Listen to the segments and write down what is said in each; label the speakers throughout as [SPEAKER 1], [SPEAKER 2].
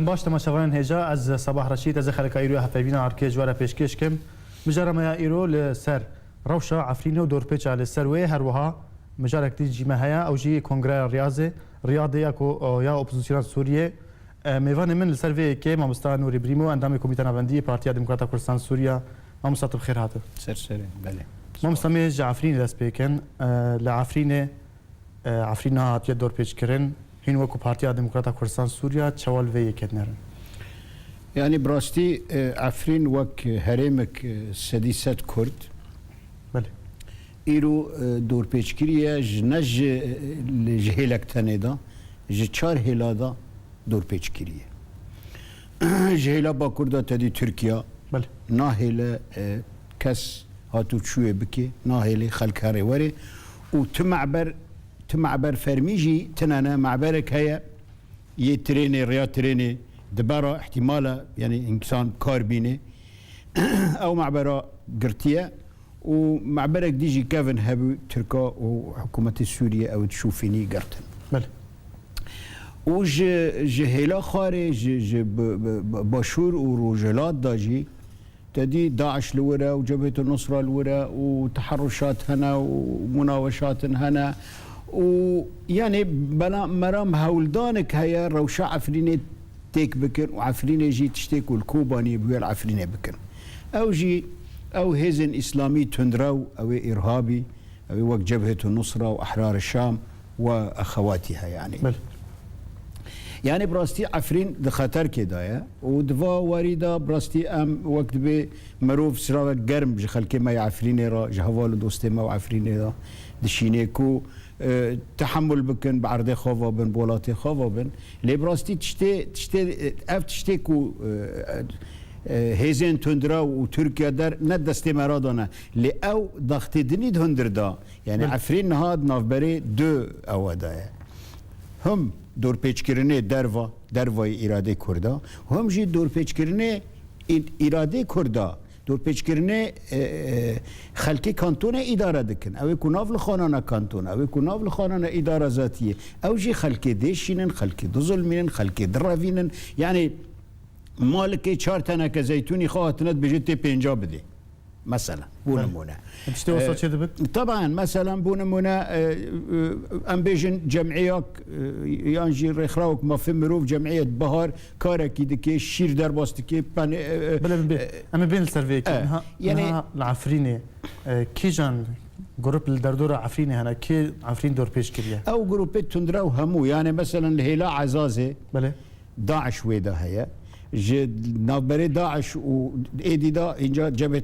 [SPEAKER 1] دم باش تماشاوان هجا از صباح رشید از خلک ایرو هفوینا ارکیج ورا پیشکش کم مجرم یا ایرو لسر روشا عفرینه و دور پیچ على سروه هر وها مجارك دي جي مهيا او جي كونغرا رياضه يا اوبوزيسيون سوريه ميفان من السيرفي كي مامستا نوري بريمو اندام كوميتي نافندي بارتيا ديمقراطيه كردستان سوريا مامستا بخير هاته
[SPEAKER 2] سر بله
[SPEAKER 1] مامستا ميج عفرين لاسبيكن لعفرينه عفرينها هات دور بيج كرن هين وكو بارتيا ديمقراطيه كردستان سوريا تشوال في كدنرن
[SPEAKER 2] يعني براستي عفرين وك هرمك سديسات كرد
[SPEAKER 1] بله
[SPEAKER 2] ایرو دور پیچگیریه جنج جهیلک تنیدا جچار هلادا دور پیچگیریه جهیلا با کردا تدی ترکیه
[SPEAKER 1] بله
[SPEAKER 2] ناهیل کس هاتو چوه بکی ناهیل خلکاری وری و تمعبر فرمیجی تنانا معبرك هيا يتريني ريا تريني دبارة احتمالا يعني انسان كاربيني او معبرة قرتيه ومعبرك ديجي كافن هابو تركا وحكومة سوريا او تشوفيني قرتن
[SPEAKER 1] بله
[SPEAKER 2] وج جهيلا خارج باشور وروجلات داجي تدي داعش لورا وجبهة النصرة لورا وتحرشات هنا ومناوشات هنا ويعني بلا مرام هولدانك هيا روشا عفريني تيك بكن وعفريني جي تشتيك والكوباني بويل عفريني بكن او جي او هزن اسلامي تندرو او ارهابي او وقت جبهة النصرة واحرار الشام واخواتها يعني
[SPEAKER 1] بله
[SPEAKER 2] يعني براستي عفرين دخطر كده ودفا وريدا براستي ام وقت بي مروف سراغ قرم جخل كما يعفريني را جهوال دوستي ما وعفريني را دشينيكو تحمل بكن بعرض خوفا بن بولاتي خوفا بن لي براستي تشتيكو هيزين تندرا وتركيا در ندستي مرادنا لي او ضغط دنيد هندردا يعني عفرين هاد نافبري دو اودا هم دور پیچکرنه دروای اراده کردا هم جی دور پیچکرنه اراده کردا دور پیچکرنه خلکی کانتون اداره دکن او کناف لخانانه کانتون او کناف لخانانه اداره ذاتیه او جی خلکی دیشینن خلکی ظلمینن خلکی دروینن يعني مالك 4 تنك زيتوني خاطنت بجت 50 بدي مثلا بونمونه
[SPEAKER 1] تشتوصل شي دبك
[SPEAKER 2] طبعا مثلا بونمونه ام بيجن جمعيات يانجي رخراوك ما في مروف جمعيه بهار كاركي دكي شير درباستكي
[SPEAKER 1] بلا اما بين السيرفي يعني العفرينه كيجان جروب الدردوره عفرينه هنا كي عفرين دور بيش كريا
[SPEAKER 2] او جروب تندرا وهمو يعني مثلا الهلا عزازه
[SPEAKER 1] بله
[SPEAKER 2] داعش ويدا هي نافبري داعش وايدي دا انجا جبهه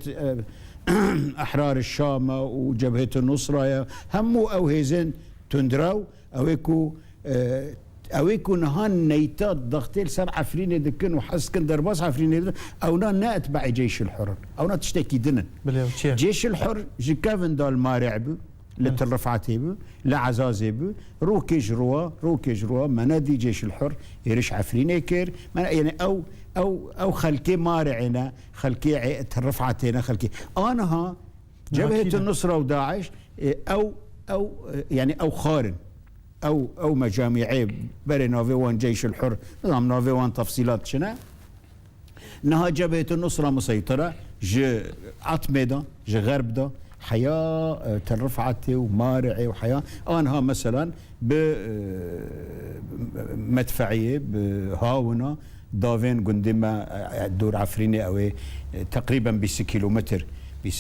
[SPEAKER 2] احرار الشام وجبهه النصره همو او هيزن تندراو اويكو نهان نيتات ضغطيل 7 عفرين دكن وحسكن درباس عفرين او نا اتبع جيش الحر او نا تشتكي دنن جيش الحر جكافن دال مارعب لترفعتي لعزازي روكيج روا منادي جيش الحر يرش عفرين كير يعني او خلكي مارعنا خلكي ترفعتنا خلكي انها جبهه النصره وداعش او يعني او خارن او مجاميعي بري نافيوان جيش الحر نظام نافيوان تفصيلات شنا انها جبهه النصره مسيطره عتمه غرب دا حياة ترفعتي ومارعي وحياة أنها مثلا بمدفعية بهاونا دافين قندما دور عفريني أو تقريبا بس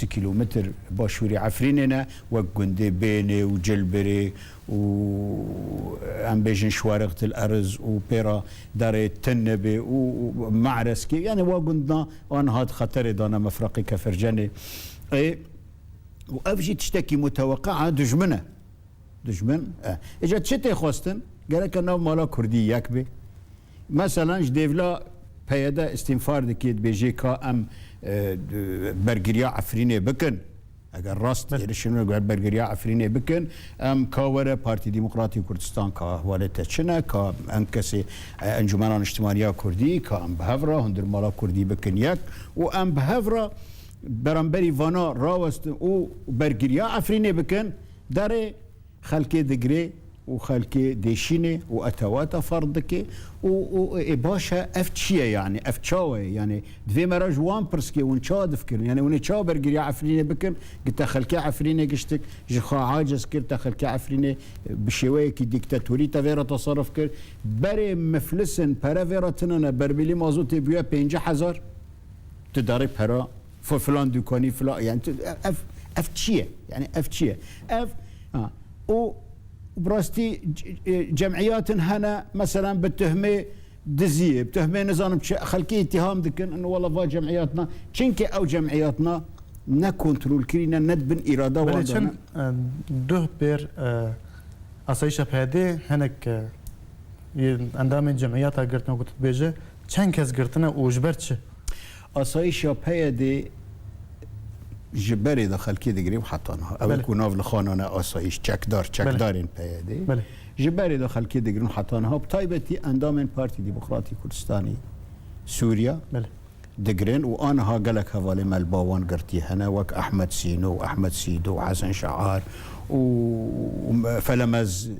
[SPEAKER 2] كيلومتر باشوري عفريننا وقندي بيني وجلبري وعم بيجن شوارغة الأرز وبيرا داري تنبي ومعرسكي يعني وقندنا أنا هاد خطري دانا مفرقي كفرجاني وافجي تشتكي متوقعه دجمن اجا تشتي خوستن قال لك انه مالا كردي يكبي مثلا جديفلا بيدا استنفار دكيت بيجيكا ام برغريا عفريني بكن اگر راست يرشنو برغريا عفريني بكن ام كاوره بارتي ديمقراطي كردستان كهواله تشنا كا انكسي انجمن اجتماعيه كردي كام بهفرا هندر مالا كردي بكن يك وام بهفرا برانبري فانا راوست او برگریا عفرینه بکن داره خلکی دگری وخلكي ديشيني واتواتا فردكي وباشا افتشيه يعني افتشاوي يعني دفي مرة جوان برسكي ونشاد فكر يعني ونشا برجر يا عفريني بكر قلت خلكي عفريني قشتك جخا عاجز كرت خلكي عفريني بشويه كي ديكتاتوري تفيرا تصرف كر بري مفلسن برافيرا تنانا بربلي مازوتي بيا 5000 تداري برا فلان دوكاني فلان يعني افتشيه يعني افتشيه وبراستي جمعيات هنا مثلا بتهمه دزيه بتهمه نظام خلكي اتهام دكن انه والله فا جمعياتنا تشنكي او جمعياتنا نكونترول كرينا ندبن اراده
[SPEAKER 1] واضحه ده بير اسايشه بهدي هنك اندام جمعيات قرتنا قلت بيجه چند کس قرتنا وجبرتش
[SPEAKER 2] اسايشه بهدي جبري دخل كده قريب حطانها او كنا في الخانه اسايش چکدارین پیاده جبري دخل كده قريب حطانها بطيبتي اندام بارتي ديمقراطي كردستاني سوريا دقرين وانا ها قالك هوالي مالباوان قرتي هنا وك احمد سينو واحمد سيدو وحسن شعار وفلمز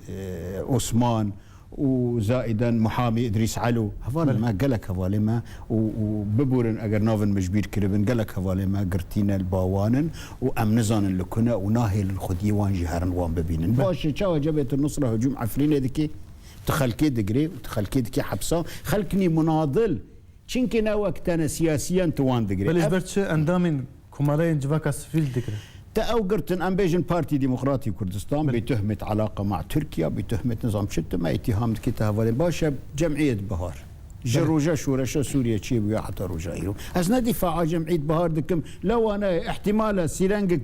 [SPEAKER 2] عثمان وزائدا محامي ادريس علو هفال ما قالك هفالي ما وببورن اگر نافن مجبير كربن قالك هفالي ما قرتينا الباوانن وامنزان لكنا وناهل الخديوان جهرن وان ببينن باش تشاو جبهه النصره هجوم عفرين دكي تخلكي دقري وتخلكي دكي حبسه خلكني مناضل چنكنا وقتنا سياسيا توان دقري
[SPEAKER 1] بل برتش اندامين كومالين جواكا سفيل دقري
[SPEAKER 2] او قرتن امبيجن بارتي ديمقراطي كردستان بتهمه علاقه مع تركيا بتهمه نظام شتما اتهام كتاب باشا جمعيه بهار جروجا شورشا سوريا تشي ويا حتى رجايرو اسنا دفاع جمعيه بهار دكم لو انا احتمال سيرانجك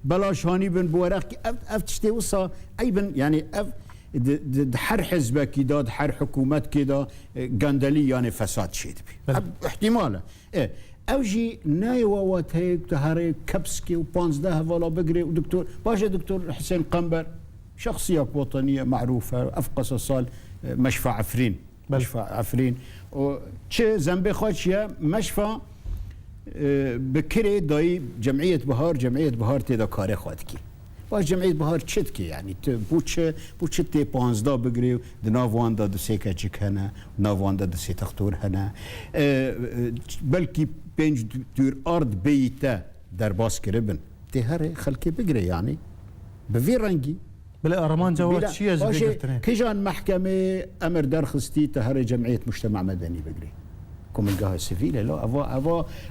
[SPEAKER 2] بلاش هاني بن بورق افتشتي وصا ايبن يعني حر حزبك كده حر حكومات كده قندلي يعني فساد شيء احتمال ايه اوجي نايوا واتهيك تهاري كبسكي وبانزده ولا بقري ودكتور باشا دكتور حسين قنبر شخصيه وطنيه معروفه افقس صال مشفى عفرين مشفى عفرين وشي زنبي خوتشيا مشفى بكري داي جمعيه بهار تيدا كاري خواتكي باش جمعيه بهار تشتكي يعني بوتش تي بانزدا بقري دنافواندا دسيكا تشيك هنا نافواندا دسي تختور هنا بلكي بينج دور ارض بيتا درباس كربن تهري خلكي بقري يعني بفي رنجي
[SPEAKER 1] بلا ارمان جوات شي
[SPEAKER 2] جبرتني كيجان محكمه امر درخستي تهري جمعيه مجتمع مدني بقري كم القاها السفيلة لا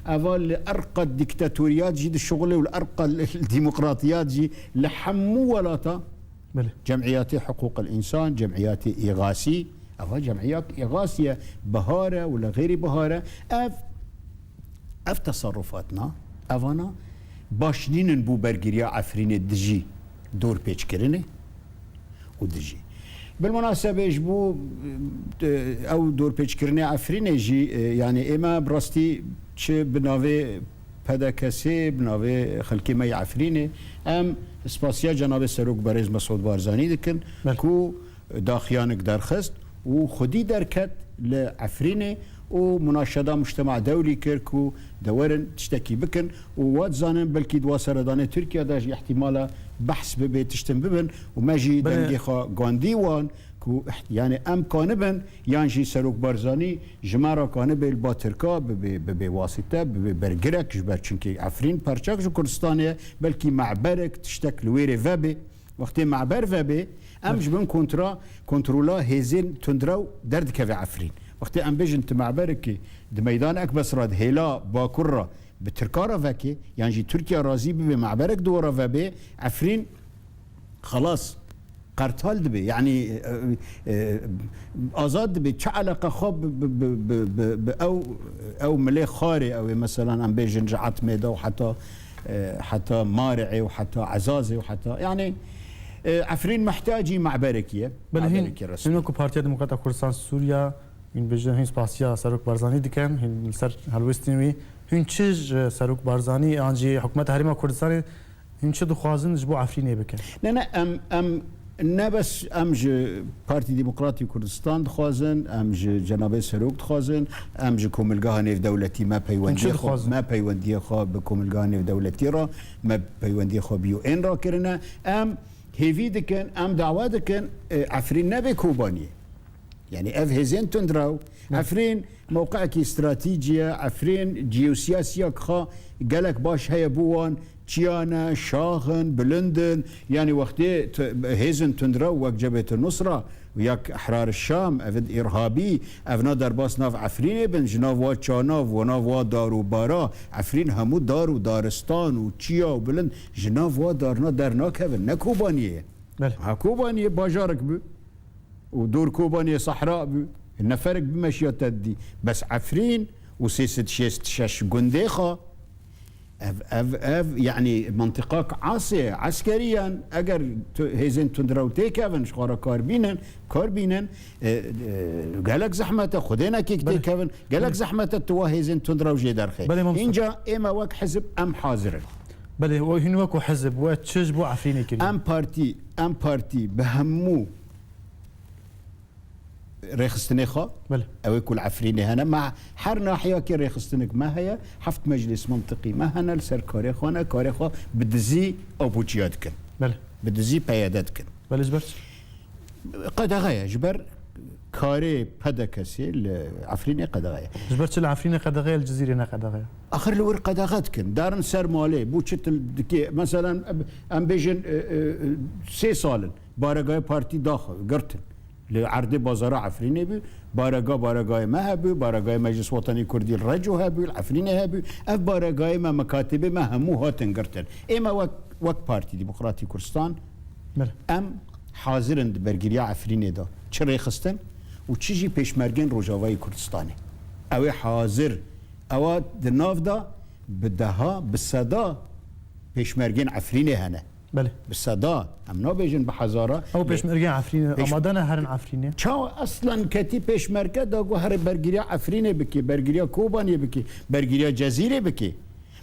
[SPEAKER 2] أفا الأرقى الدكتاتوريات جي الشغل والأرقى الديمقراطيات جي لحمو ولاتا جمعيات حقوق الإنسان جمعيات إغاثي أفا جمعيات إغاثية بهارة ولا غير بهارة أف تصرفاتنا أفانا باشنين نبو برقريا عفرين الدجي دور بيش كرني ودجي بالمناسبة يجبو او دور بيش كرني عفرين يجي يعني اما براستي تشي بنافي بدا كسي بنافي خلكي مي عفريني ام سباسيا جناب سروق بريز مسعود بارزاني دكن كو داخيانك درخست وخدي دركت لعفريني ومناشده مجتمع دولي كيركو دورن تشتكي بكن وواد زانن بلكي دواسر دانه تركيا داج احتمالا بحث ببي تشتم ببن وماجي دنجيخا غانديوان كو يعني ام كانبن يانجي سروق بارزاني جمارا كانبل با تركا بواسطه ببرجرك جبر چونكي عفرين پرچاك جو كردستانيه بلكي معبرك تشتك لويري فابي وقت معبر فابي ام جبن كونترولا هيزين تندراو درد كفي عفرين وقتی ام بیشن معبرکی د میدان اکبسراد هلا باکره به ترکارا وکی یعنی جی ترکیا راضی به معبرک دورا و به عفرین خلاص قرطال دبي يعني آزاد دبي چه علاقه خوب او ملي خاري او مثلا ام بيجن جعت ميدا حتى مارعي وحتى عزازي وحتى يعني عفرين محتاجي معبركيه
[SPEAKER 1] معبركيه رسمي انكم بارتيا ديمقراطيه كردستان سوريا این بجن هین سپاسیا سروک بارزانی دکن هین سر هلوستینوی هین چه سروک بارزانی آنجی حکومت حریم کردستان هین چه دخوازن جبو عفرینه بکن
[SPEAKER 2] نه ام نه بس ام ج پارتی دموکراتی کردستان دخوازن ام ج جناب سروک دخوازن ام ج کوملگاه نیو دولتی ما پیوندی خو به کوملگاه نیو دولتی را ما پیوندی خو بیو ان را کرنه ام هيفي دكن ام دعوه دكن عفرين نبي كوبانيه يعني اف هزين تندراو عفرين موقعك استراتيجيه عفرين جيوسياسيا خا قالك باش هي بوان تشيانا شاخن بلندن يعني وقتي هيزن تندراو وقت جبهه النصره وياك احرار الشام افد ارهابي افنا درباس ناف عفرين بن جناف واتشاناف وناف دارو بارا عفرين همو دار ودارستان وتشيا وبلند جناف ودارنا درنا كفن نكوبانيه ها كوبانيه باجارك بو ودور كوبانيه صحراء بو النفرق بمشيات دي بس عفرين وسيست شيست شش جنديخه اف يعني منطقة عاصية عسكريا اگر هيزن تندراو تيكافن شخارا كاربينن قالك زحمة خدينا كيك تيكافن قالك زحمة توا هيزن تندراو جي درخي انجا اما وك حزب ام حاضر
[SPEAKER 1] بله وهن وكو حزب وتشجبو عفريني كريم
[SPEAKER 2] ام بارتي بهمو ريخستنيخا
[SPEAKER 1] بله
[SPEAKER 2] او كل عفريني هنا مع حر ناحيه كي ريخستنك ما هي حفت مجلس منطقي ما هنا لسر كاريخانا كاريخا بدزي ابوجياتكن
[SPEAKER 1] بله
[SPEAKER 2] بدزي بيادتكن
[SPEAKER 1] بله جبرت
[SPEAKER 2] قدغايا جبر كاري بدكسي عفريني قدغايا
[SPEAKER 1] جبرت العفريني قدغايا الجزيره قدغايا
[SPEAKER 2] اخر الور قدغاتكن دارن سر مالي بوشت مثلا ام بيجن سي سالن بارغاي بارتي داخل قرتن لعرض بازار عفريني بي بارغاي ما هبو بارغاي مجلس وطني كردي الرجو هبو العفريني هبو اف بارغاي ما مكاتب ما همو هاتن قرتن اما وك بارتي ديمقراطي كردستان ام حاضرن برگریا عفريني دا چه ريخستن و چيجي پشمرگن روجاوای كردستاني او حاضر او دناف دا بدها بالصدا پشمرگن عفريني هنه
[SPEAKER 1] بله
[SPEAKER 2] بالصدا ام نابيجن بحزاره
[SPEAKER 1] او پشمرگن عفريني امادنا هرن عفريني
[SPEAKER 2] چاو اصلا كتي پشمرگه دا گو هر برگریا عفريني بكي برگریا كوباني بكي برگریا جزيره بكي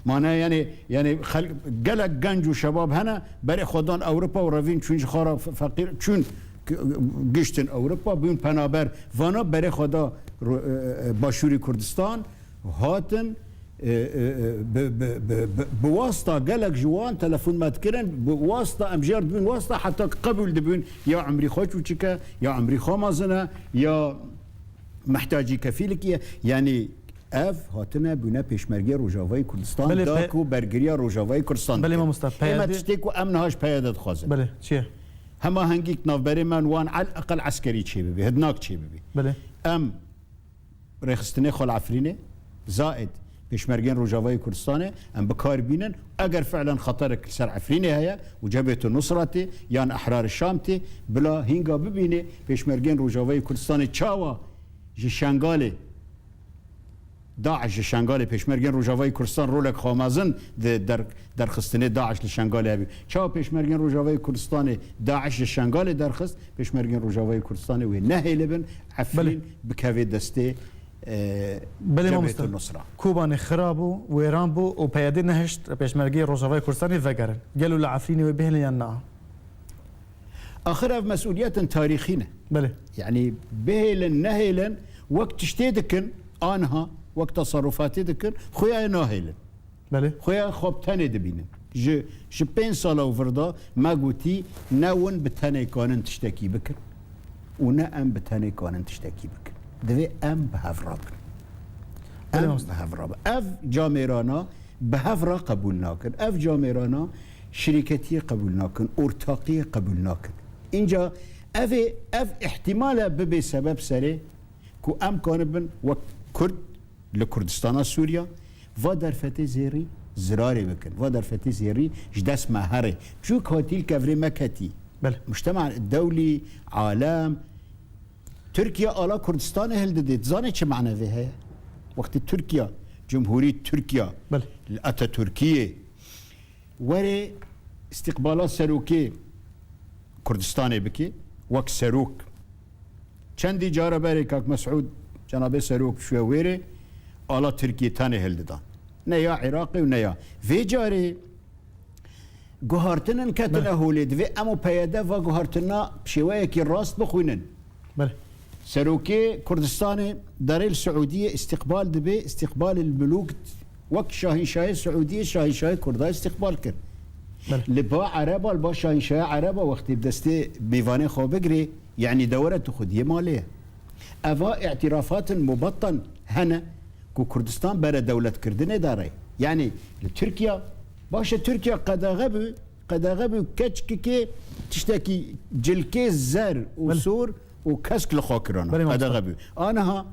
[SPEAKER 2] معناه يعني خلق قلق گنج وشباب هنا بري خدان اوروبا وروين چون خارا فقير چون گشتن اوروبا بين پنابر وانا بري خدا باشوری کردستان هاتن بواسطه قلق جوان تلفون ما تكرن بواسطه امجار بين واسطه حتى قبل دبون يا عمري خوش وشكا يا عمري خامزنا يا محتاجي كفيلك يعني اف هاتنا بنا پشمرگی روجاوای کردستان داکو برگریا روجاوای کردستان
[SPEAKER 1] بله ما مصطفى
[SPEAKER 2] ما تشتكو امنهاش پیادت خوازه
[SPEAKER 1] بله چیه
[SPEAKER 2] هما هنگیک نافبری من وان على الاقل عسكري چی ببی هدناك چی ببی
[SPEAKER 1] بله
[SPEAKER 2] ام رخصتنی خال عفرینه زائد پشمرگی روجاوای کردستان ام بکار بینن اگر فعلا خطرك سر عفرینه هيا وجبهه النصرة يان احرار الشامتي بلا هنگا ببینه پشمرگی روجاوای کردستان چاوا جشنگاله داعش شنغال پشمرگن روجاوای کردستان رولک خامازن در خستنه داعش لشنغال هبی چاو پشمرگن روجاوای کردستان داعش شنغال درخست پشمرگن روجاوای کردستان و نه لبن عفرین بکوی دسته جبهه النصره
[SPEAKER 1] کوبان خرابو و ایران بو و پیاده نهشت پشمرگی روجاوای کردستان وگرن قالوا لعفرین و بهل ينا
[SPEAKER 2] اخر مسؤوليات تاريخية
[SPEAKER 1] بله
[SPEAKER 2] يعني بهل نهيلا وقت اشتيدكن انها وقت تصرفاتي ذكر خويا ناهيل
[SPEAKER 1] بله
[SPEAKER 2] خويا خوب تاني دبينن ج 5 سال وفردا ما قلتي نون بتاني كانن تشتكي بك ونا ام بتاني كانن تشتكي بك دبي ام بهفراب ام بهفراب اف جاميرانا بهفرا قبولناكن اف جاميرانا شركتي قبولناكن ارتاقي قبولناكن انجا اف احتمال ببي سبب سري كو ام كانبن وكرد لكردستان سوريا و در فتي زيري زراري بكن و در فتي زيري جدس مهاري شو كاتيل كفري مكتي
[SPEAKER 1] بله
[SPEAKER 2] مجتمع الدولي عالم تركيا على كردستان هلدت زاني چه معنى في هي وقت تركيا جمهورية تركيا
[SPEAKER 1] بله
[SPEAKER 2] الاتاتوركية وري استقبالات سروكي كردستان بكي وك سروك چندی جاره بری که مسعود جناب سروک شویری آلا ترکیه تانه هلدان نه یا عراقی و نه یا وی جاری گوهارتنن کتنه هولید وی امو پیاده و گوهارتنا شویه که راست بخوینن
[SPEAKER 1] بله
[SPEAKER 2] سروکی کردستان داره السعودیه استقبال دبی استقبال الملوك وك شاهنشاه سعودية شاهنشاه كرداء استقبال كر لبا عربه الباشا انشاء عربه وقت بدستي بيفاني خو بقري يعني دوره تخديه ماليه افا اعترافات مبطن هنا كو كردستان برا دوله كردنه داري يعني تركيا باشا تركيا قد غبو كتشكي تشتكي جلكي زر وسور وكسك لخاكرانا قد غبو انا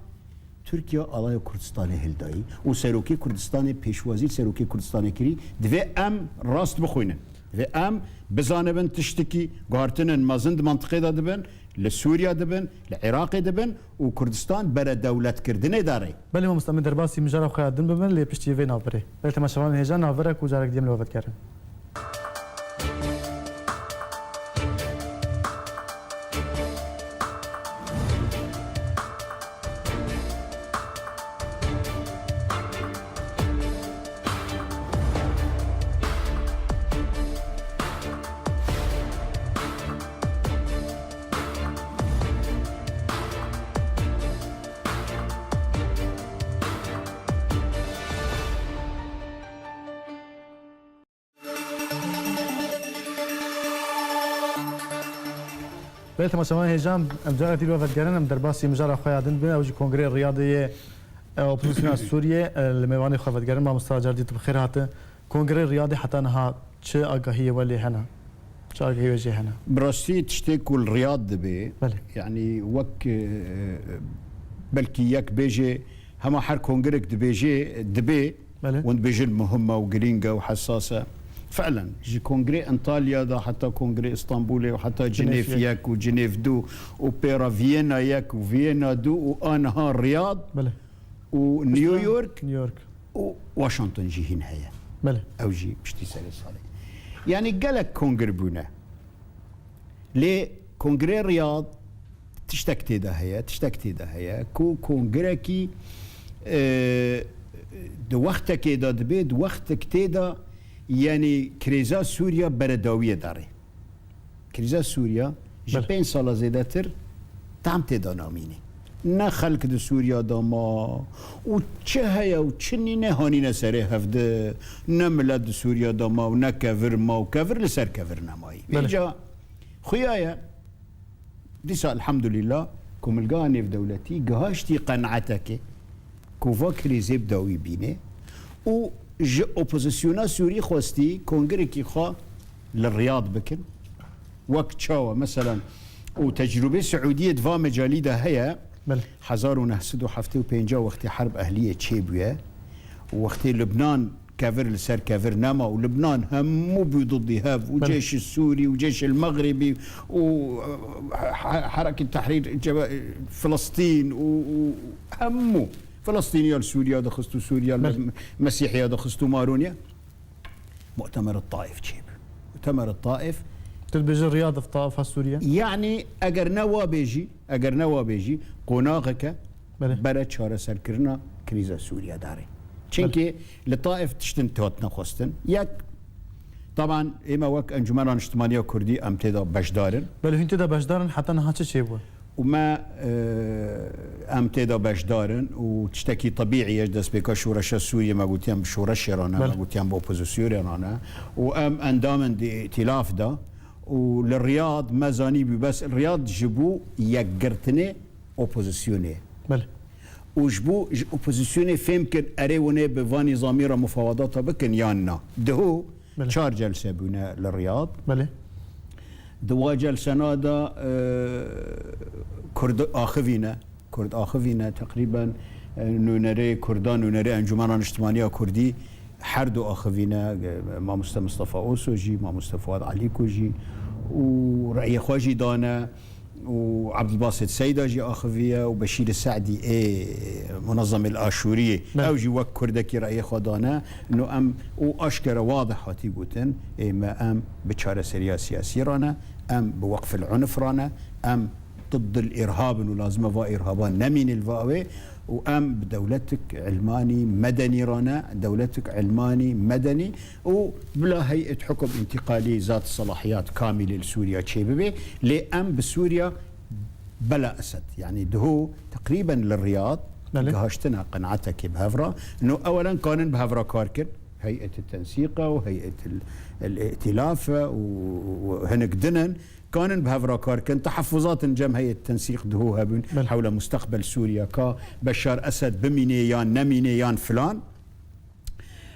[SPEAKER 2] تركيا الله كردستاني هلداي وسروكي كردستاني بيشوازي سروكي كردستاني كري دفي ام راست بخوينه دفي ام بزانبن تشتكي غارتنن مازند منطقه دبن لسوريا دبن لعراق دبن وكردستان برا دولة كردنه داري
[SPEAKER 1] بله ما مستعمل درباسي مجرد خيادن ببن اللي بشتي في نافري بله تماشوان هجان نافرك وجارك ديم لوفت كارن بيت تماشوان هجام مجرد ديلو فدقرن ام درباسي مجرد خيادن بين اوجي كونغري الرياضيه اوبوزيسيون سوريا الميواني خفدقرن ما مستاجر دي بخير هات كونغري الرياضي حتى انها تش اغاهيه ولي هنا تش اغاهيه وجه هنا
[SPEAKER 2] براستي تشتكوا الرياض دبي يعني وك بلكي ياك بيجي هما حر كونغريك دبي وند بيجي مهمه وجرينجا وحساسه فعلا جي كونغري انطاليا دا حتى كونغري اسطنبول وحتى جنيف ياك وجنيف دو وبيرا فيينا ياك وفيينا دو وانها الرياض ونيويورك وواشنطن جي هنا هي او جي بشتي سالي صالي يعني قالك كونغري بونا ليه كونغري الرياض تشتكتي دا هي كو كونغريكي دو وقتك دا دبي دو وقتك تيدا يعني كريزا سوريا برداوية داري كريزا سوريا جبين سالة زيداتر تعم تيدا ناميني نا خلق دو سوريا داما وچه هيا وچني نهاني نسره هفده نا ملد دو سوريا داما ونا كفر ما وكفر لسر كفر نماي بيجا خيايا ديسا الحمد لله كوملغاني في دولتي قهاشتي قنعتك كوفا كريزي بداوي بيني و جي اوبوزيسيونا سوري خوستي كونغري كي خوا للرياض بكن وقت شاوة مثلا وتجربة سعودية دفا مجاليدة هي حزارو نهسدو حفتي وبينجا وقت حرب أهلية تشيبويا وقت لبنان كافر لسر كافر نما ولبنان همو ضد هاف وجيش السوري وجيش المغربي وحركة تحرير فلسطين وهمو فلسطينية لسوريا دخستو سوريا المسيحية دخستو مارونيا مؤتمر الطائف تشيب مؤتمر الطائف
[SPEAKER 1] تلبج الرياضة في طائف سوريا
[SPEAKER 2] يعني اگر نوا بيجي قناغك برا شارة سركرنا كريزة سوريا داري چونكي لطائف تشتن توتنا خستن ياك طبعا اما وك انجمن اجتماعية كردي ام تدا بشدارن
[SPEAKER 1] بل هنت دا بشدارن حتى نها تشيبوا
[SPEAKER 2] وما ام تدا بشدارن وتشتكي طبيعي يجدس بك شورش سوريا ما قلت يام شورش رانا ما قلت يام اوبوزيسيون رانا وام اندامن دي ائتلاف دا وللرياض ما زاني بس الرياض جبو يقرتني اوبوزيسيوني
[SPEAKER 1] بله
[SPEAKER 2] وجبو اوبوزيسيوني فيمكن اريونه بفاني ضميره مفاوضاتها بكن يانا دهو شار جلسه بنا للرياض
[SPEAKER 1] بله
[SPEAKER 2] دوا جلسه نادا كرد اخذينا تقريبا نونري كردان نونري انجمن اجتماعيه كردي حردو اخذينا ما مصطفى اوسوجي ما مصطفى علي كوجي ورأي خواجي دانا وعبد الباسط سيداجي اخذيه وبشير السعدي منظم الاشوريه اوجي وك كردكي رأي خدانا انه ام واشكر واضح هاتي بوتن ما ام بشاره سياسي رانا ام بوقف العنف رانا ام ضد الارهاب انه لازم فا ارهابان نمين الفاوي وام بدولتك علماني مدني رانا دولتك علماني مدني وبلا هيئه حكم انتقالي ذات صلاحيات كامله لسوريا تشيببي لام بسوريا بلا اسد يعني دهو تقريبا للرياض هاشتنا قناعتك بهفرا انه اولا كان بهفرا كاركن هيئة التنسيق وهيئة الائتلاف وهنك دنن كان بهافراكار كان تحفظات جم هيئة التنسيق دهوها حول مستقبل سوريا كبشار أسد بمينيان نمينيان فلان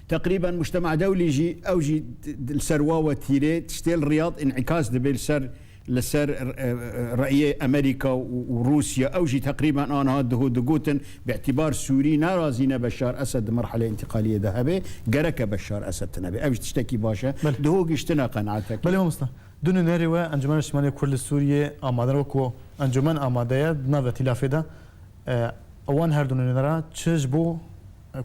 [SPEAKER 2] تقريبا مجتمع دولي جي أو جي السرواوة تيري تشتيل الرياض انعكاس دبيل سر لسر رأي أمريكا وروسيا أو جي تقريبا أنا هده دقوتن باعتبار سوري نارازين بشار أسد مرحلة انتقالية ذهبية جرك بشار أسد تنبي أو تشتكي باشا دهو جشتنا قناعتك
[SPEAKER 1] بله مصطفى دون ناري انجمن الشمالية كل السورية آماده وكو انجمن آماده ناو ائتلافه ده اوان هر دون نارا تشبو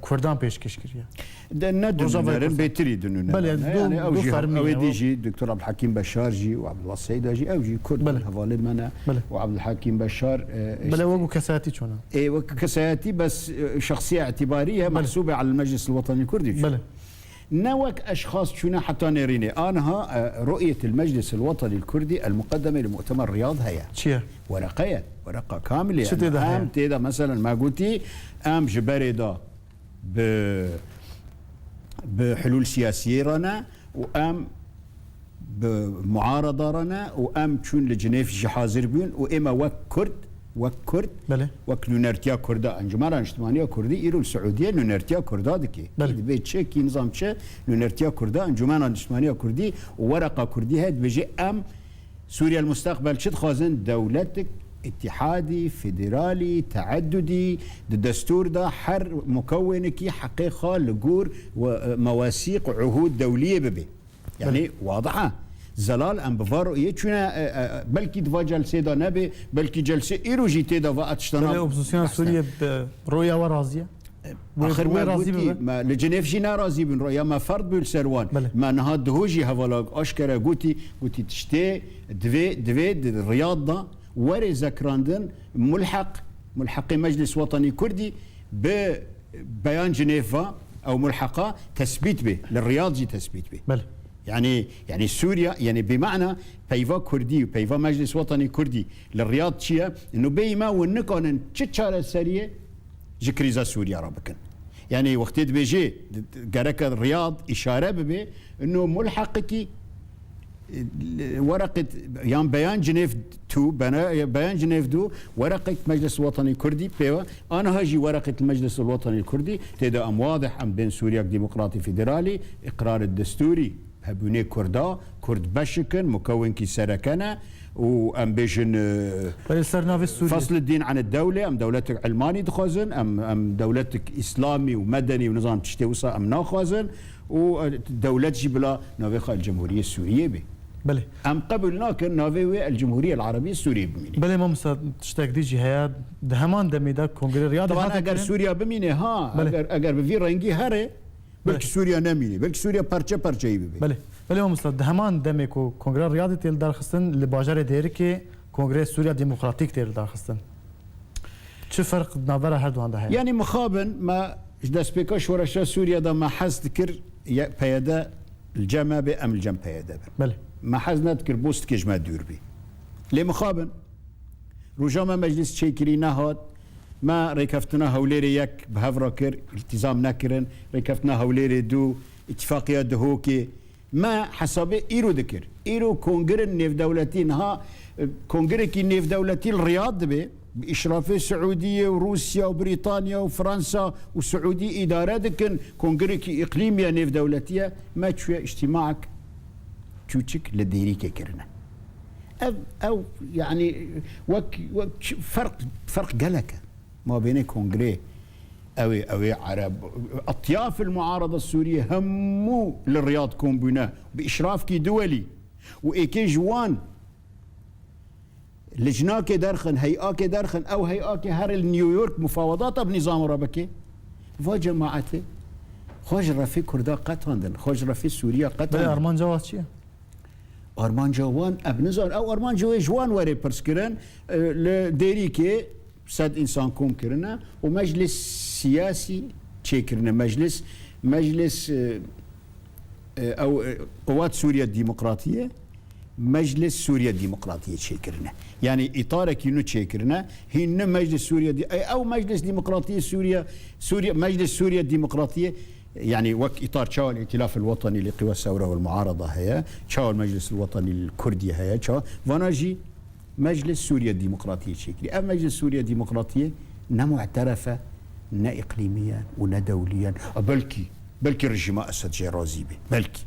[SPEAKER 1] كردان پیشکش کردیه.
[SPEAKER 2] ندونن بهتری دونن.
[SPEAKER 1] بله
[SPEAKER 2] يعني أو ديجي دكتور عبد الحكيم بشار جي وعبد الله السيد جي أو جي كرد حوالي منا وعبد الحكيم بشار.
[SPEAKER 1] بله وقو كساتي شونه.
[SPEAKER 2] إيه وقو كساتي بس شخصية اعتبارية محسوبة على المجلس الوطني الكردي.
[SPEAKER 1] بله.
[SPEAKER 2] نوك أشخاص شونه حتى نريني أنها رؤية المجلس الوطني الكردي المقدمة لمؤتمر الرياض هي.
[SPEAKER 1] شيء.
[SPEAKER 2] ورقة كاملة.
[SPEAKER 1] شو تدا؟
[SPEAKER 2] أم تدا مثلا ما قلتي أم جبريدا بحلول سياسية رنا وأم بمعارضة رنا وأم تشون لجنيف جحازر بيون وإما وكرد
[SPEAKER 1] بله
[SPEAKER 2] وكنونرتيا كردا انجمار اجتماعية كردي إيرو السعودية نونرتيا كردا دكي بيت شيء نظام شيء نونرتيا كردا انجمار اجتماعية كردي وورقة كردي هاد بيجي أم سوريا المستقبل شد خازن دولتك اتحادي فيدرالي تعددي الدستور ده حر مكونكي حقيقة لجور ومواثيق وعهود دولية ببي يعني واضحة زلال ام بفارو يچونه بلكي دوا جلسه دا نبي بلكي جلسه ايرو جيتي دا واتشتنا
[SPEAKER 1] الاوبوزيسيون السوريه برؤيه ورازيه
[SPEAKER 2] اخر ما لجنيف جي ناراضي بن رؤيا ما فرض بالسروان ما نهاد هوجي هفلاق اشكره قوتي تشتي دوي الرياض دا وري ذكراندن ملحق مجلس وطني كردي ببيان جنيفا او ملحقه تثبيت به للرياض جي تثبيت به
[SPEAKER 1] بله
[SPEAKER 2] يعني سوريا يعني بمعنى بيفا كردي وبيفا مجلس وطني كردي للرياض شيء انه بيما ونكون تشاره سريه جكريزا سوريا ربكن يعني وقت بيجي جرك الرياض اشاره به انه ملحقتي ورقه يعني بيان جنيف 2 بيان جنيف 2 ورقه مجلس الوطني الكردي بيوا انا هاجي ورقه المجلس الوطني الكردي تدا ام واضح ام بين سوريا ديمقراطي فيدرالي اقرار الدستوري هبوني كرد بشكن مكون كي سركنه وام بيجن فصل الدين عن الدوله ام دولتك علماني دخوزن ام دولتك اسلامي ومدني ونظام تشتوسا ام ناخوزن ودولتي بلا نافخه الجمهوريه السوريه به
[SPEAKER 1] بله
[SPEAKER 2] ام قبلنا كان نافي الجمهوريه العربيه السوريه بميني
[SPEAKER 1] بله ما تشتاق ديجي هيا دهمان دميدا كونغري رياضي
[SPEAKER 2] طبعا اگر سوريا بميني اگر بفي رنگي هره بلكي سوريا نميني بلكي سوريا parça يبي
[SPEAKER 1] بله ما دهمان دميكو كونغري رياضي تيل دارخستن لباجر ديركي كونغري سوريا ديمقراطيك تيل دارخستن شو فرق نظره هر دوان ده
[SPEAKER 2] يعني مخابن ما دست بكاش ورشا سوريا دا ما حز ذكر بيدا الجامعة بأم الجامعة بيدا
[SPEAKER 1] بله
[SPEAKER 2] ما حز نذكر بوست كجمع دور بي ليه مخابن رجاما مجلس شيكري نهاد ما ريكفتنا هوليري يك بهفراكر التزام نكرن ريكفتنا هوليري دو اتفاقية دهوكي ما حسابه ايرو ذكر ايرو كونغر نيف دولتين ها كونغر كي نيف دولتين الرياض بي بإشراف السعودية وروسيا وبريطانيا وفرنسا والسعودية إدارة دكن كونغريكي إقليمية نيف دولتية ما تشوي اجتماعك تشوتشك لديريكي كرنا أو يعني فرق قلق ما بين كونغري أو عرب أطياف المعارضة السورية همو للرياض كومبونا بإشراف كي دولي وإيكي جوان لجناك درخن هيئاك درخن او هيئاك هر نيويورك مفاوضات بنظام ربكي وجماعته خوش رفي كردا قطاندن خوش رفي سوريا قطاندن
[SPEAKER 1] ارمان جواز چیه
[SPEAKER 2] ارمان جوان ابنزار او ارمان جوان وري برسكرن لديريكي صد انسان كوم كرنا ومجلس سياسي تشيكرنا مجلس او قوات سوريا الديمقراطيه مجلس سوريا الديمقراطية تشيكرنا يعني إطارك ينو تشيكرنا هن مجلس سوريا أو مجلس ديمقراطية سوريا مجلس سوريا الديمقراطية يعني وك إطار شاو الائتلاف الوطني لقوى الثورة والمعارضة هي شاو المجلس الوطني الكردي هي شاو وناجي مجلس سوريا الديمقراطية الشكلي أما مجلس سوريا الديمقراطية معترفة نا إقليميا ونا دوليا بلكي رجيم أسد جي رازي به بلكي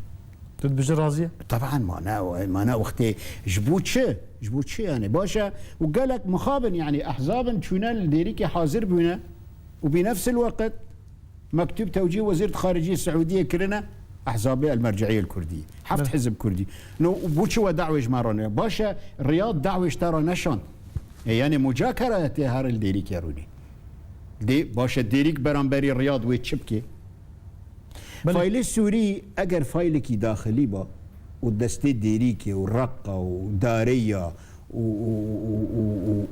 [SPEAKER 1] تدبج رازية
[SPEAKER 2] طبعا ما أنا وقتي جبوت شي يعني باشا وقالك مخابن يعني أحزابا شونا الديريكي حاضر بنا وبنفس الوقت مكتوب توجيه وزير الخارجية السعودية كرنا أحزاب المرجعية الكردية حفت حزب كردي نو بوتشو دعوة جماروني باشا الرياض دعوة اشترى نشان يعني مجاكرة هار الديريك يا روني دي باشا الديريك برانبري الرياض ويتشبكي فايل السوري اگر فايلكي داخلي با ودستي ديريكي ورقة ودارية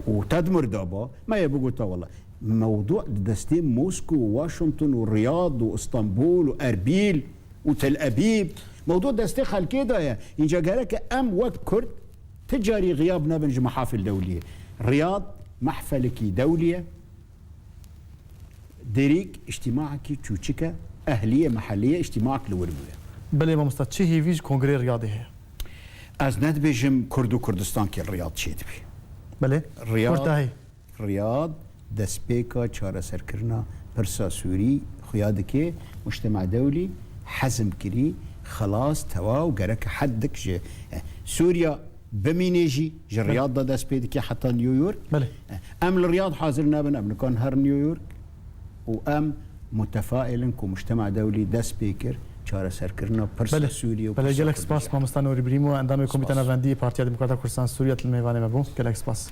[SPEAKER 2] وتدمر دابا ما يبقوا والله موضوع دستي موسكو وواشنطن والرياض واسطنبول واربيل وتل ابيب موضوع دستي خل كده يا ينجا قالك ام وقت كرد تجاري غيابنا بنج محافل دوليه الرياض محفلكي دوليه ديريك اجتماعك تشوتشكا اهليه محليه اجتماعك لوربويا
[SPEAKER 1] بله ما مستشي هي فيج كونغري رياضي هي
[SPEAKER 2] از ندبجم كردو كردستان كي الرياض شيدبي
[SPEAKER 1] بله
[SPEAKER 2] الرياض دسبيكا چاره سركرنا برسا سوري خيادكي مجتمع دولي حزم كري خلاص توا وقرك حدك جي سوريا بمينيجي جي الرياض دا دسبيكي حتى نيويورك
[SPEAKER 1] بله
[SPEAKER 2] ام الرياض حاضر نابن ام نكون هر نيويورك وام متفائلا كمجتمع دولي دسبيكر چاره سركرنا برسا سوري
[SPEAKER 1] بله جلك سپاس ما مستانو ريبريمو عندما يكون بتنا فاندي بارتيا ديمقراطية كردستان سوريا الميوانه مبو جلك سپاس